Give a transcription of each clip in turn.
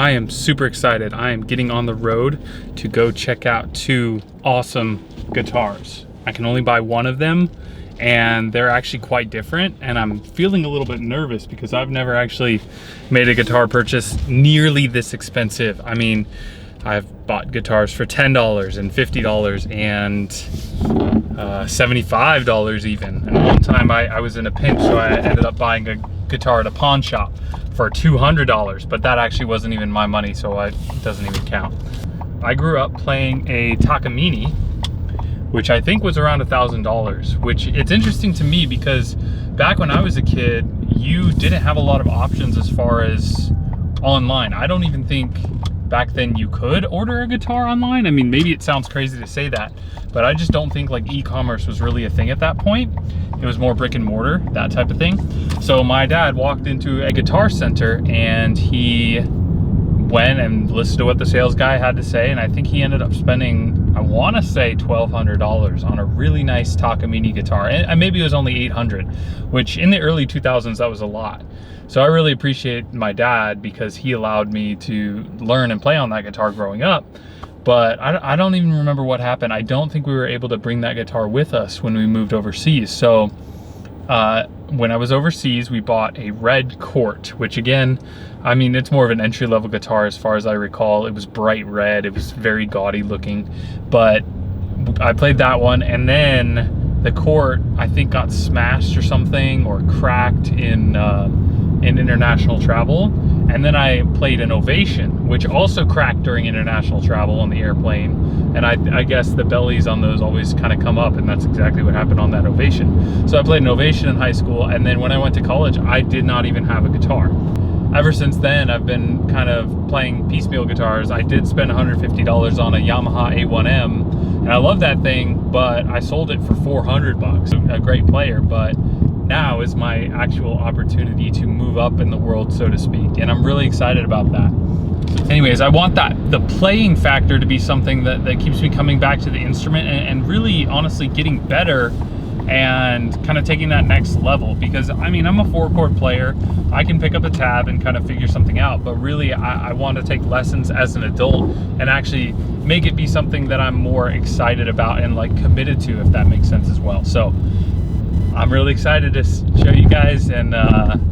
I am super excited. I am getting on the road to go check out 2 awesome guitars. I can only buy one of them and they're actually quite different, and I'm feeling a little bit nervous because I've never actually made a guitar purchase nearly this expensive. I mean, I've bought guitars for $10 and $50 and $75 even. And one time I was in a pinch, so I ended up buying a guitar at a pawn shop for $200, but that actually wasn't even my money, so it doesn't even count. I grew up playing a Takamine, which I think was around $1,000, which it's interesting to me because back when I was a kid, you didn't have a lot of options as far as online. I don't even think back then you could order a guitar online. I mean, maybe it sounds crazy to say that, but I just don't think like e-commerce was really a thing at that point. It was more brick and mortar, that type of thing. So my dad walked into a guitar center and he went and listened to what the sales guy had to say, and I think he ended up spending, I want to say $1,200 on a really nice Takamine guitar, and maybe it was only $800, which in the early 2000s that was a lot. So I really appreciate my dad because he allowed me to learn and play on that guitar growing up. But I don't even remember what happened. I don't think we were able to bring that guitar with us when we moved overseas. So when I was overseas, we bought a red Court, which again, I mean, it's more of an entry-level guitar as far as I recall. It was bright red, it was very gaudy looking, but I played that one, and then the Court, I think, got smashed or something, or cracked in international travel. And then I played an Ovation, which also cracked during international travel on the airplane. And I guess the bellies on those always kind of come up, and that's exactly what happened on that Ovation. So I played an Ovation in high school, and then when I went to college, I did not even have a guitar. Ever since then, I've been kind of playing piecemeal guitars. I did spend $150 on a Yamaha A1M, and I love that thing, but I sold it for $400. A great player, but now is my actual opportunity to move up in the world, so to speak, and I'm really excited about that. Anyways, I want the playing factor to be something that keeps me coming back to the instrument and really honestly getting better and kind of taking that next level, because I mean, I'm a 4-chord player. I can pick up a tab and kind of figure something out, but really I want to take lessons as an adult and actually make it be something that I'm more excited about and like committed to, if that makes sense as well. So I'm really excited to show you guys and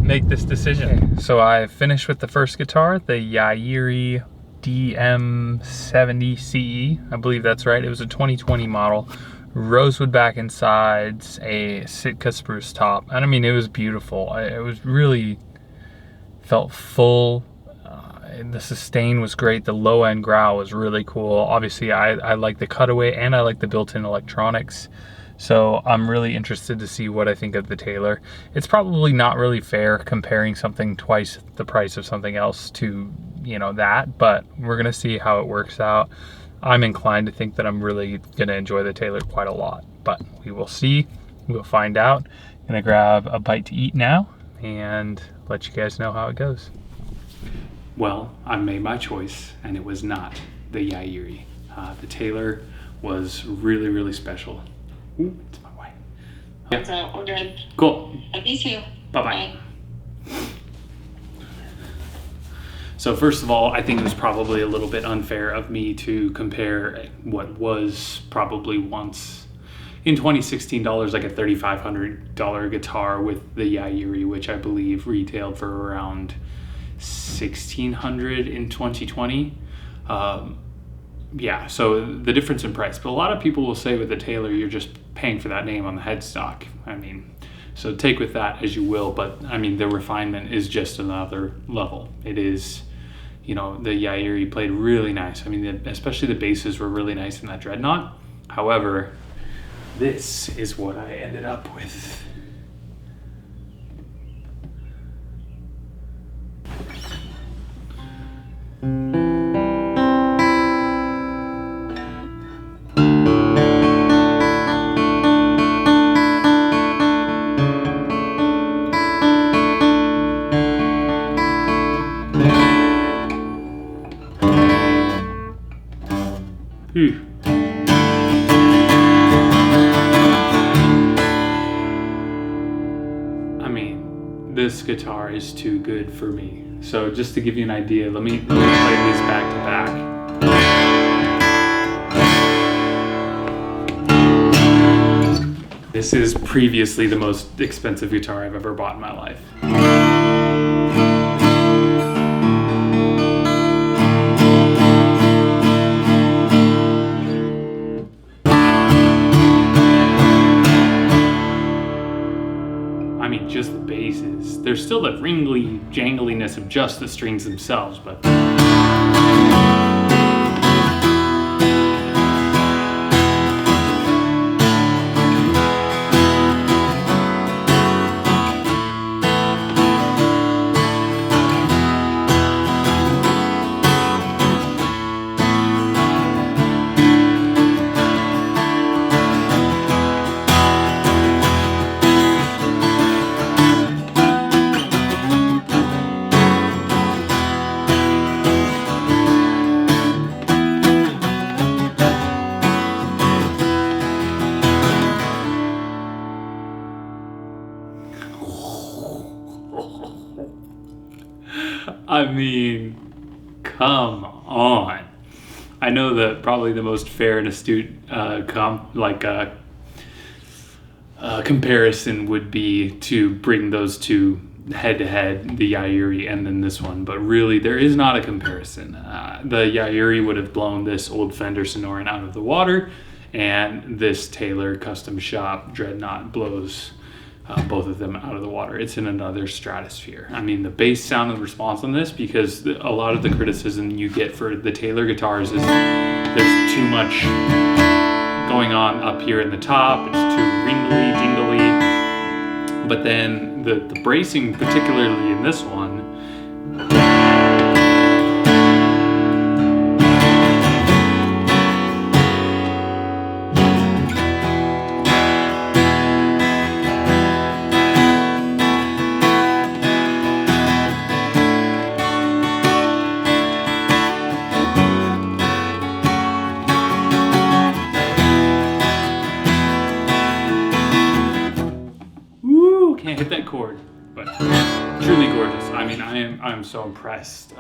make this decision. Okay, so I finished with the first guitar, the Yairi DM70CE. I believe that's right. It was a 2020 model. Rosewood back and sides, a Sitka spruce top. And I mean, it was beautiful. It was really felt full. The sustain was great. The low end growl was really cool. Obviously, I like the cutaway and I like the built-in electronics. So I'm really interested to see what I think of the Taylor. It's probably not really fair comparing something twice the price of something else to, you know, that, but we're gonna see how it works out. I'm inclined to think that I'm really gonna enjoy the Taylor quite a lot, but we will see, we'll find out. Gonna grab a bite to eat now and let you guys know how it goes. Well, I made my choice and it was not the Yairi. The Taylor was really, really special. Ooh, it's my wife. Yeah. So we're good. Cool. Love you too. Bye-bye. So first of all, I think it was probably a little bit unfair of me to compare what was probably once in 2016 dollars like a $3,500 guitar with the Yairi, which I believe retailed for around $1,600 in 2020. Yeah, so the difference in price. But a lot of people will say with the Taylor, you're just paying for that name on the headstock. I mean, so take with that as you will, but I mean, the refinement is just another level. It is, you know, the Yairi played really nice. I mean, especially the basses were really nice in that Dreadnought. However, this is what I ended up with. I mean, this guitar is too good for me. So just to give you an idea, let me play these back to back. This is previously the most expensive guitar I've ever bought in my life. I mean, just the basses. There's still the ringly jangliness of just the strings themselves, but I mean, come on. I know that probably the most fair and astute comparison would be to bring those two head to head, the Yairi and then this one, but really there is not a comparison. The Yairi would have blown this old Fender Sonoran out of the water, and this Taylor Custom Shop Dreadnought blows both of them out of the water. It's in another stratosphere. I mean, the bass sound and response on this, because a lot of the criticism you get for the Taylor guitars is there's too much going on up here in the top. It's too ringly, dingly. But then the bracing, particularly in this one, can't hit that chord, but truly gorgeous. I mean, I'm so impressed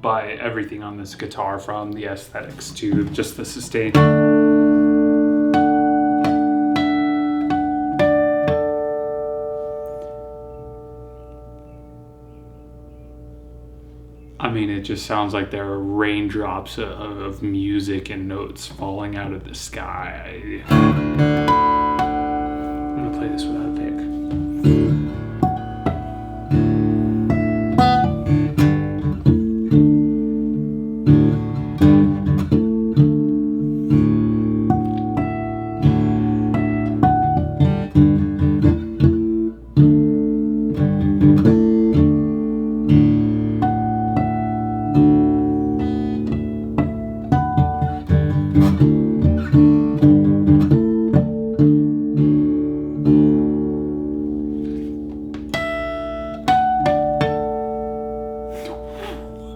by everything on this guitar, from the aesthetics to just the sustain. I mean, it just sounds like there are raindrops of music and notes falling out of the sky. I'm gonna play this without a pick.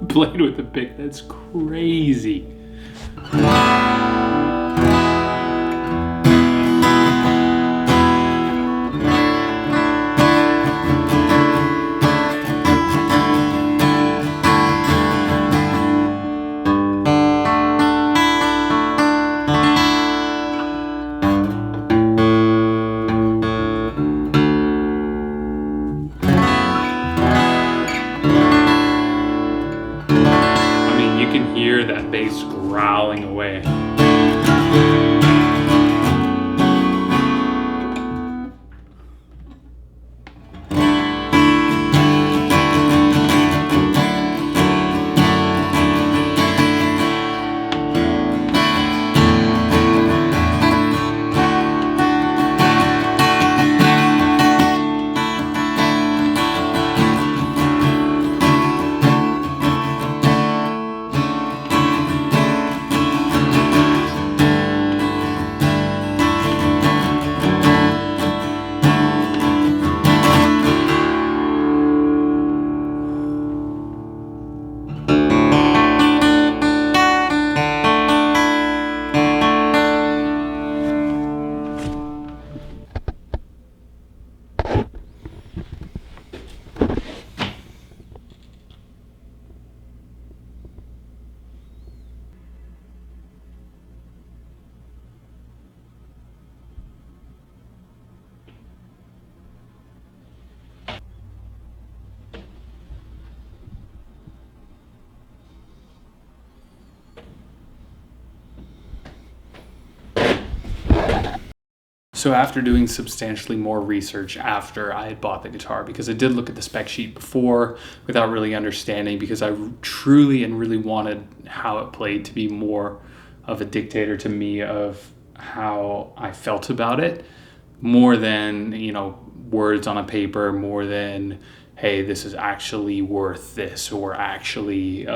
Played with a pick, that's crazy. Hear that bass growling away. So after doing substantially more research after I had bought the guitar, because I did look at the spec sheet before without really understanding, because I truly and really wanted how it played to be more of a dictator to me of how I felt about it, more than, words on a paper, more than, hey, this is actually worth this, or actually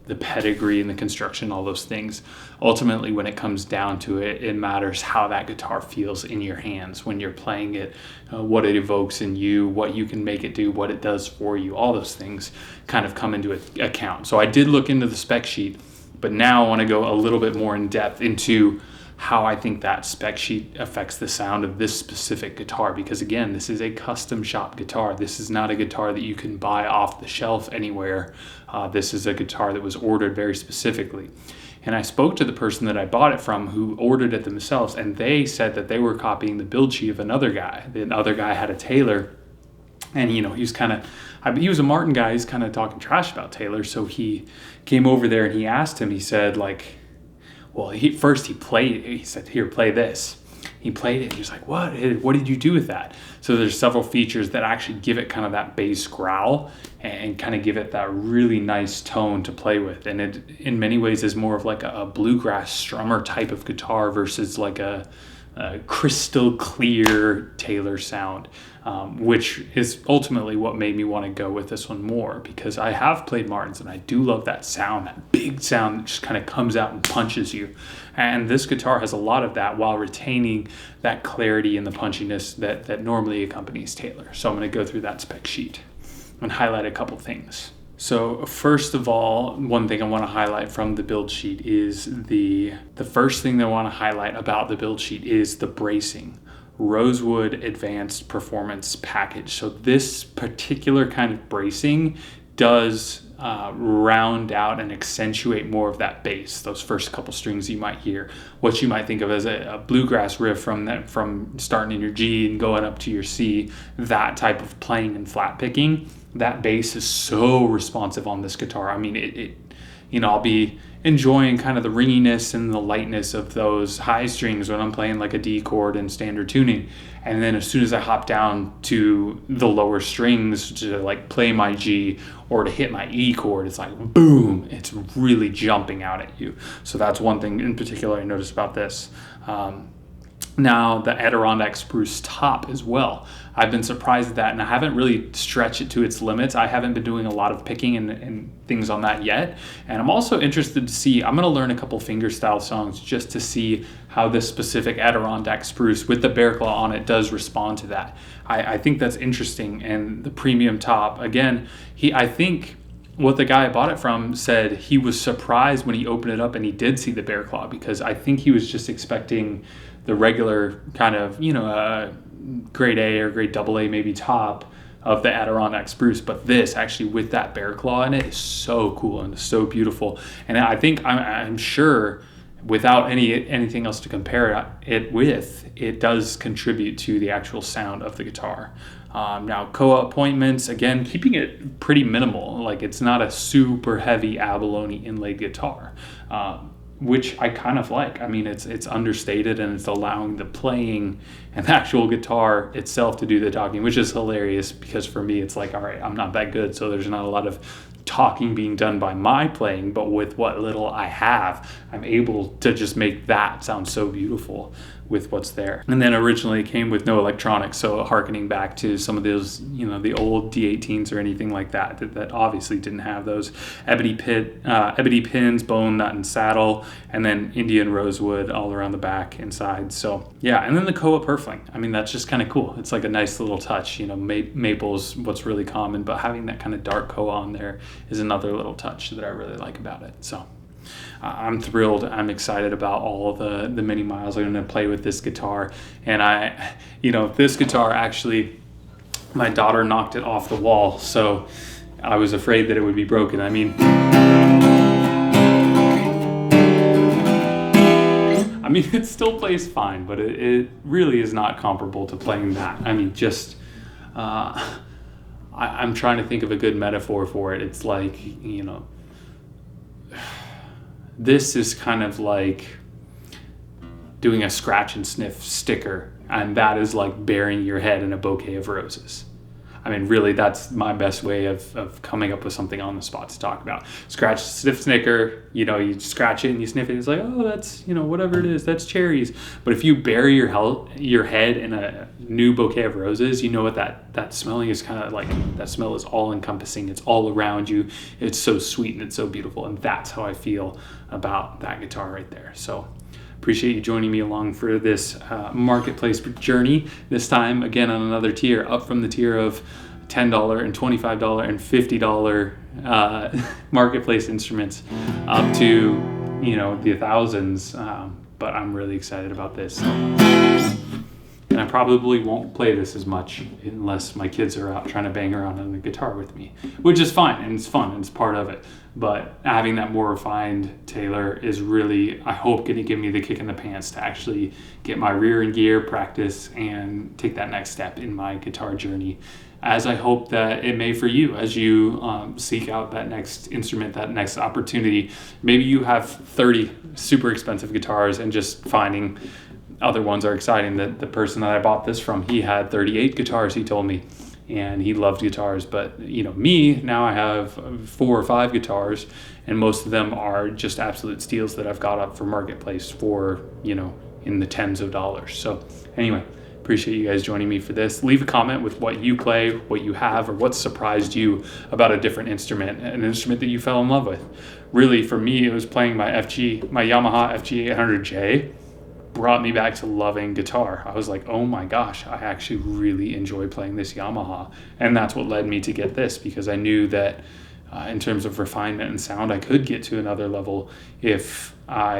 the pedigree and the construction, all those things. Ultimately, when it comes down to it, it matters how that guitar feels in your hands when you're playing it, what it evokes in you, what you can make it do, what it does for you. All those things kind of come into account. So I did look into the spec sheet, but now I want to go a little bit more in depth into how I think that spec sheet affects the sound of this specific guitar, because again, this is a custom shop guitar. This is not a guitar that you can buy off the shelf anywhere. This is a guitar that was ordered very specifically. And I spoke to the person that I bought it from who ordered it themselves, and they said that they were copying the build sheet of another guy. The other guy had a Taylor, and he was a Martin guy. He's kind of talking trash about Taylor. So he came over there and he asked him, he said, well, he played it. He said, here, play this. He played it. He was like, what did you do with that? So there's several features that actually give it kind of that bass growl and kind of give it that really nice tone to play with. And it, in many ways, is more of like a bluegrass strummer type of guitar versus like a crystal clear Taylor sound, which is ultimately what made me want to go with this one more, because I have played Martins and I do love that sound, that big sound that just kind of comes out and punches you. And this guitar has a lot of that while retaining that clarity and the punchiness that normally accompanies Taylor. So I'm going to go through that spec sheet and highlight a couple things. So first of all, one thing I want to highlight from the build sheet is the first thing that I want to highlight about the build sheet is the bracing. Rosewood Advanced Performance Package. So this particular kind of bracing does round out and accentuate more of that bass, those first couple strings you might hear, what you might think of as a bluegrass riff from starting in your G and going up to your C, that type of playing and flat picking. That bass is so responsive on this guitar. I mean, I'll be enjoying kind of the ringiness and the lightness of those high strings when I'm playing like a D chord in standard tuning. And then as soon as I hop down to the lower strings to like play my G or to hit my E chord, it's like boom, it's really jumping out at you. So that's one thing in particular I noticed about this. Now the Adirondack spruce top as well. I've been surprised at that, and I haven't really stretched it to its limits. I haven't been doing a lot of picking and things on that yet. And I'm also interested to see, I'm gonna learn a couple fingerstyle songs just to see how this specific Adirondack spruce with the bear claw on it does respond to that. I think that's interesting. And the premium top, again, I think what the guy I bought it from said he was surprised when he opened it up and he did see the bear claw, because I think he was just expecting the regular kind of, grade A or grade AA maybe top of the Adirondack spruce, but this actually with that bear claw in it is so cool and so beautiful. And I think I'm sure without anything else to compare it with, it does contribute to the actual sound of the guitar. Now koa appointments, again, keeping it pretty minimal. Like it's not a super heavy abalone inlaid guitar, which I kind of like. I mean, it's understated and it's allowing the playing and the actual guitar itself to do the talking, which is hilarious because for me, it's like, all right, I'm not that good, so there's not a lot of talking being done by my playing, but with what little I have, I'm able to just make that sound so beautiful with what's there. And then originally it came with no electronics, so harkening back to some of those, the old D18s or anything like that obviously didn't have those. Ebony pins, bone, nut, and saddle, and then Indian rosewood all around the back and sides. So yeah, and then the koa purfling. I mean, that's just kind of cool. It's like a nice little touch. Maple's what's really common, but having that kind of dark koa on there is another little touch that I really like about it. So I'm thrilled. I'm excited about all of the many miles I'm going to play with this guitar. And this guitar actually, my daughter knocked it off the wall, so I was afraid that it would be broken. I mean, it still plays fine, but it really is not comparable to playing that. I mean, just I'm trying to think of a good metaphor for it. It's like, this is kind of like doing a scratch and sniff sticker And that is like burying your head in a bouquet of roses. I mean, really, that's my best way of coming up with something on the spot to talk about. Scratch, sniff, snicker, you scratch it and you sniff it. It's like, oh, that's, whatever it is, that's cherries. But if you bury your head in a new bouquet of roses, you know what that smelling is kind of like. That smell is all encompassing. It's all around you. It's so sweet and it's so beautiful. And that's how I feel about that guitar right there. So appreciate you joining me along for this marketplace journey. This time, again, on another tier, up from the tier of $10 and $25 and $50 marketplace instruments up to, the thousands. But I'm really excited about this. And I probably won't play this as much unless my kids are out trying to bang around on the guitar with me, which is fine, and it's fun, and it's part of it. But having that more refined Taylor is really, I hope, going to give me the kick in the pants to actually get my rear in gear, practice, and take that next step in my guitar journey, as I hope that it may for you as you seek out that next instrument, that next opportunity. Maybe you have 30 super expensive guitars and just finding other ones are exciting. The person that I bought this from, he had 38 guitars, he told me, and he loved guitars. But me, now I have 4 or 5 guitars, and most of them are just absolute steals that I've got up for marketplace for in the tens of dollars. So anyway, appreciate you guys joining me for this. Leave a comment with what you play, what you have, or what surprised you about a different instrument, an instrument that you fell in love with. Really, for me, it was playing my Yamaha FG 800J. Brought me back to loving guitar. I was like, oh my gosh, I actually really enjoy playing this Yamaha. And that's what led me to get this, because I knew that in terms of refinement and sound, I could get to another level if I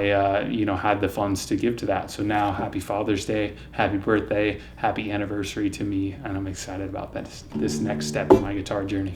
had the funds to give to that. So now, happy Father's Day, happy birthday, happy anniversary to me, and I'm excited about this next step in my guitar journey.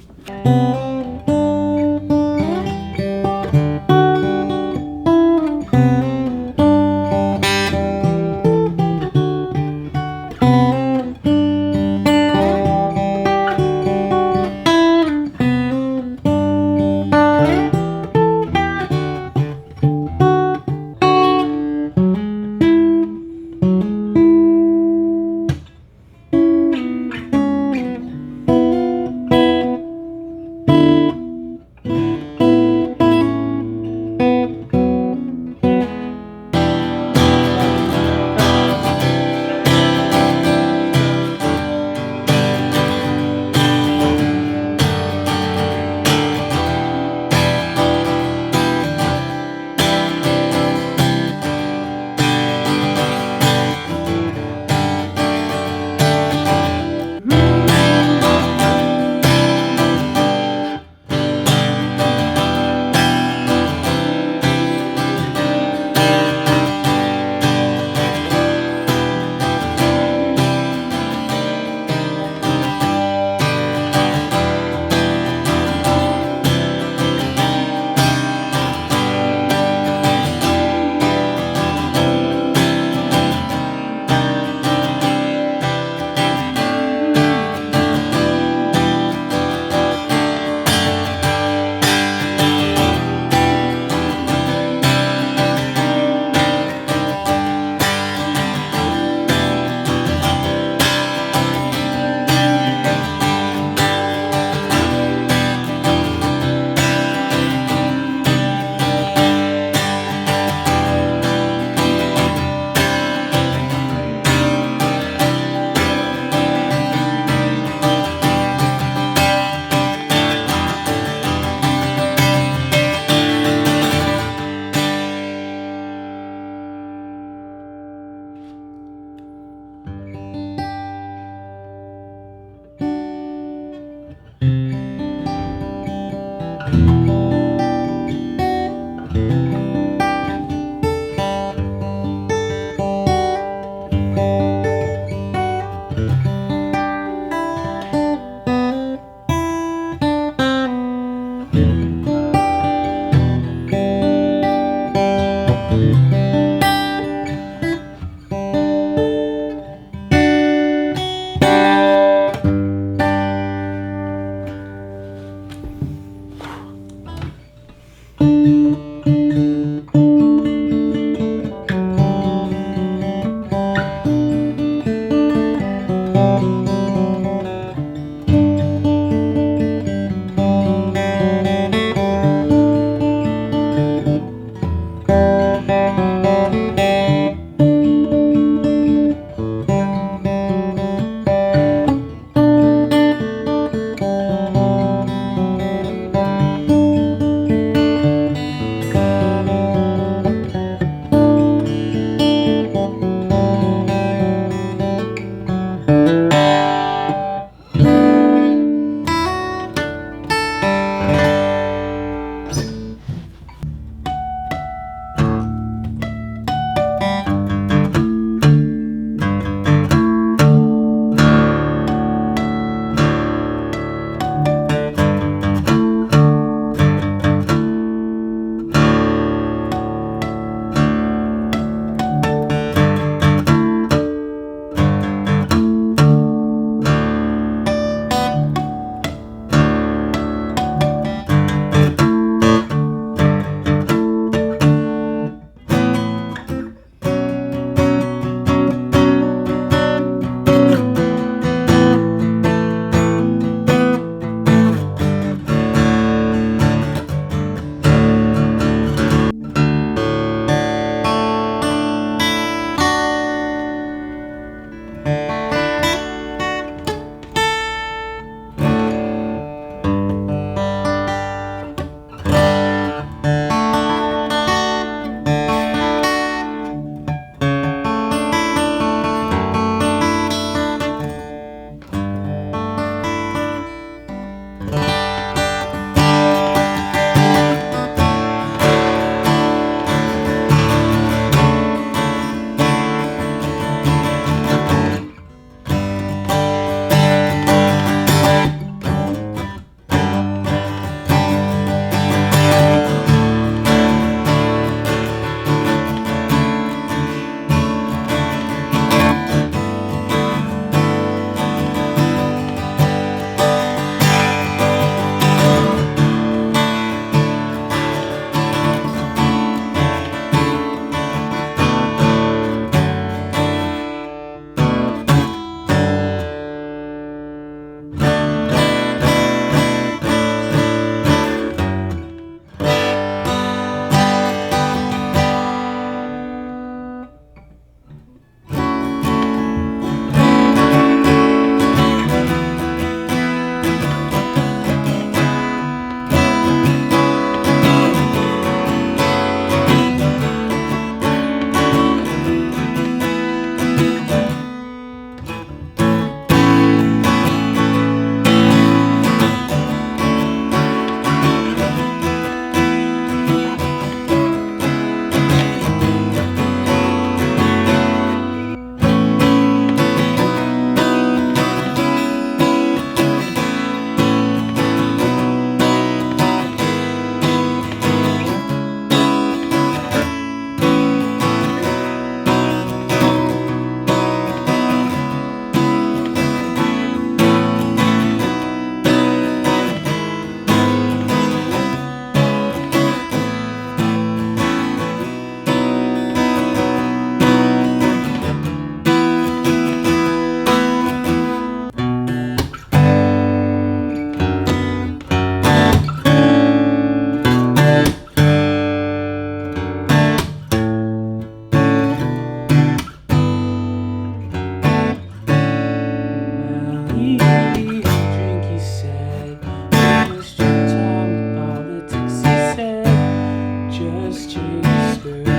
Christmas tree skirt.